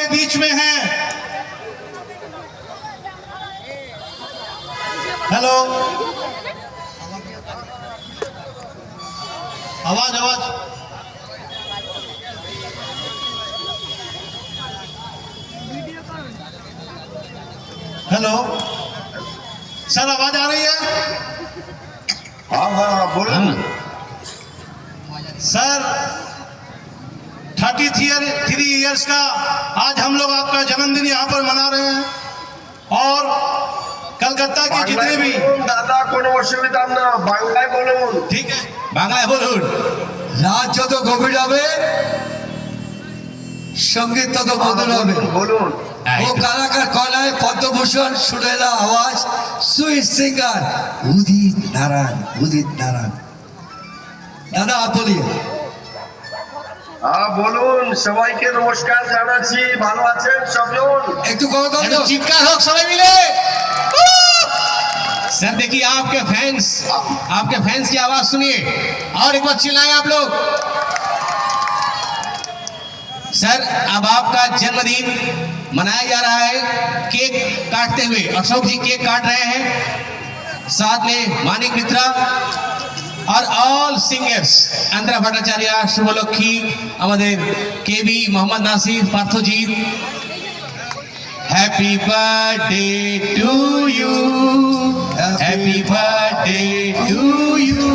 के बीच में हैं। हेलो, आवाज आवाज हेलो सर, आवाज आ रही है? हाँ हाँ बोलो सर, 33 इयर्स का आज हम लोग आपका जन्मदिन यहाँ पर मना रहे हैं और कलकत्ता के जितने भी दादा কোনো অসুবিধা না, বাংলায় বলুন। ठीक है, বাংলায় বলুন। রাত যত গভীর হবে সঙ্গীত তত মধুর হবে। বলুন ও কালাকার কলায় পদ্মভূষণ সুরেলা আওয়াজ সুইট সিঙ্গার উদিত নারায়ণ। উদিত নারায়ণ দাদা আপনি হ্যাঁ বলুন। সবাইকে নমস্কার জানাচ্ছি, ভালো আছেন সবজন? একটু কথা একটু চিৎকার হোক সবাই মিলে। सर देखिए आपके फैंस की आवाज सुनिए और एक बार चिल्लाएं आप लोग। सर अब आपका जन्मदिन मनाया जा रहा है केक काटते हुए। अशोक जी केक काट रहे हैं, साथ में मानिक मित्रा और ऑल सिंगर्स अंतरा भट्टाचार्य, शुभलक्ष्मी, আমাদের KB, Mohammad Nasir, Parthajit. Happy birthday to you, happy birthday to you,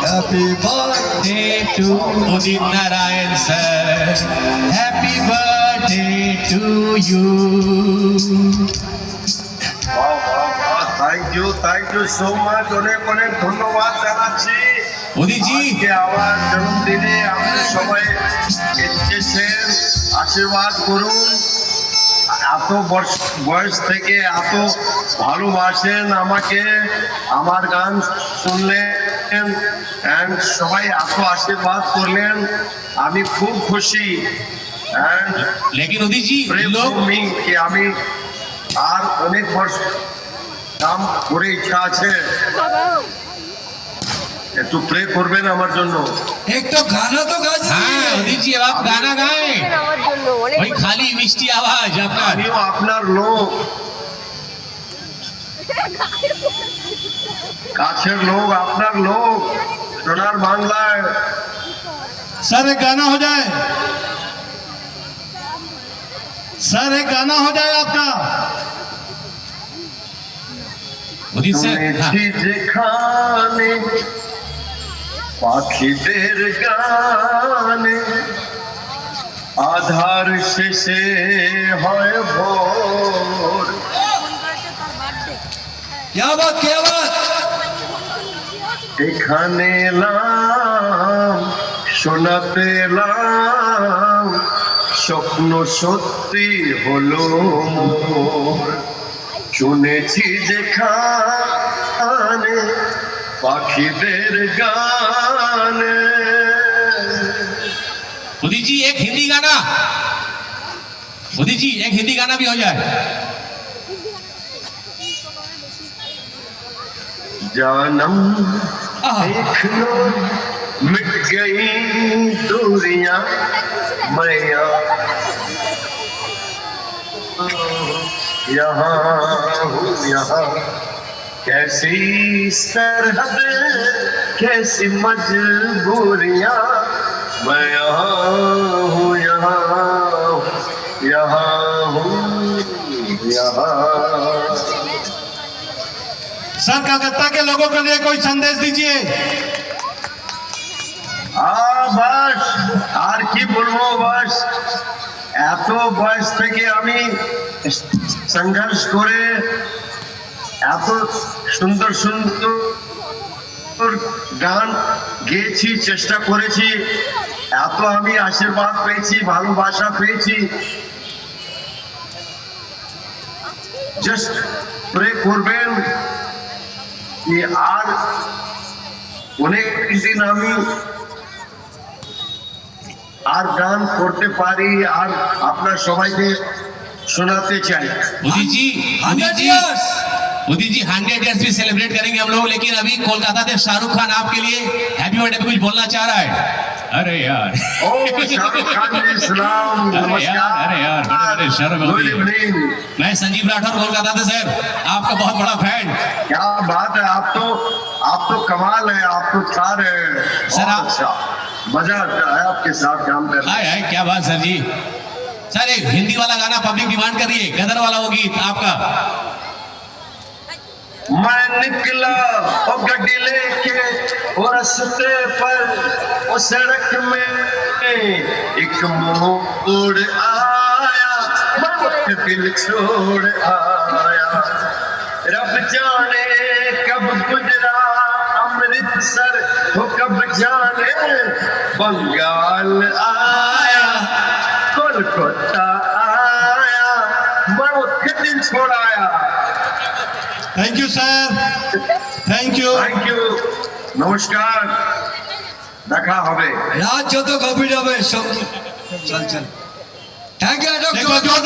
happy birthday birthday to Udit Narayan sir, happy birthday to you। Thank you so much, অনেক অনেক ধন্যবাদ জানাচ্ছি। উদিত জি, আজকে আমার জন্মদিনে আপনি সবাই এসেছেন, আশীর্বাদ করুন। এত বয়স থেকে এত ভালোবাসেন আমাকে, আমার গান শুনলেন and সবাই এত আশীর্বাদ করলেন, আমি খুব খুশি। and लेकिन उदित जी pray लोग for me कि আমি আর অনেক বর্ষ কাম করে ইচ্ছা আছে, একটু প্রে করবেন আমার জন্য। একটু গানা তো গাইছি। हाँ उदित जी अब आप गाना गाएं, भाई खाली मिष्टी आवाज आपका। আমিও আপনার লোক, কাছের লোক, আপনার লোক, সোনার বাংলায়। सर एक गाना हो जाए, सर एक गाना हो जाए आपका उदित सर। हाँ। শুনেছি যেখানে পাখিদের গানে আধার শেষে হয় ভোর, क्या बात क्या बात। এখানে এলাম শোনাতে এলাম স্বপ্ন সত্যি হলো মোর। শুনেছি যেখানে পাখিদের গানে। उदित जी एक हिंदी गाना, उदित जी एक हिंदी गाना भी हो जाए। जानम देख लो मिट गई दूरियां, मैं यहाँ हूँ यहाँ, कैसी सरहद कैसी मजबूरियां, मैं यहाँ हूँ यहाँ हूँ यहाँ। सर कलकत्ता के लोगों के लिए कोई संदेश दीजिए। বাস আর কি বলবো, বাস এত বয়স থেকে আমি সংঘর্ষ করে এত সুন্দর সুন্দর গান গেয়েছি, চেষ্টা করেছি, এত আমি আশীর্বাদ পেয়েছি, ভালোবাসা পেয়েছি। জাস্ট প্রে করবেন যে আর অনেক দিন আমি আর গান করতে পারি, আর আপনার সবাইকে শোনাতে চাই। उदित जी, 100 years। उदित जी 100 इयर्स भी सेलिब्रेट करेंगे हम लोग, लेकिन अभी कोलकाता से शाहरुख खान आपके लिए हैप्पी बर्थडे पे कुछ बोलना चाह रहा है। अरे यार ओ शाहरुख खान जी सलाम अरे यार बड़े शर्म गुड होती है। इवनिंग। मैं संजीव राठौर कोलकाता से सर, आपका बहुत बड़ा फैन। क्या बात है, आप तो कमाल है, आप तो स्टार है। सर, बहुत अच्छा, मजा आता है आपके साथ काम करने। हाय हाय क्या बात सर जी। सर एक हिंदी वाला गाना पब्लिक डिमांड कर रही है, गदर वाला वो गीत आपका। मैं निकला ओ गड्डी लेके ओ रस्ते पर ओ सड़क में एक मोड़ आया, मैं वक्त दिल छोड़ आया। रब जाने कब गुजरा अमृतसर, वो कब जाने बंगाल आया, कोलकाता आया, मैं वक्त दिल छोड़ आया। Thank you sir, thank you. Thank you, নমস্কার, দেখা হবে। রাত যত গভীর হবে সঙ্গীত চল চল থ্যাংক ইউ দেখো, জোরদার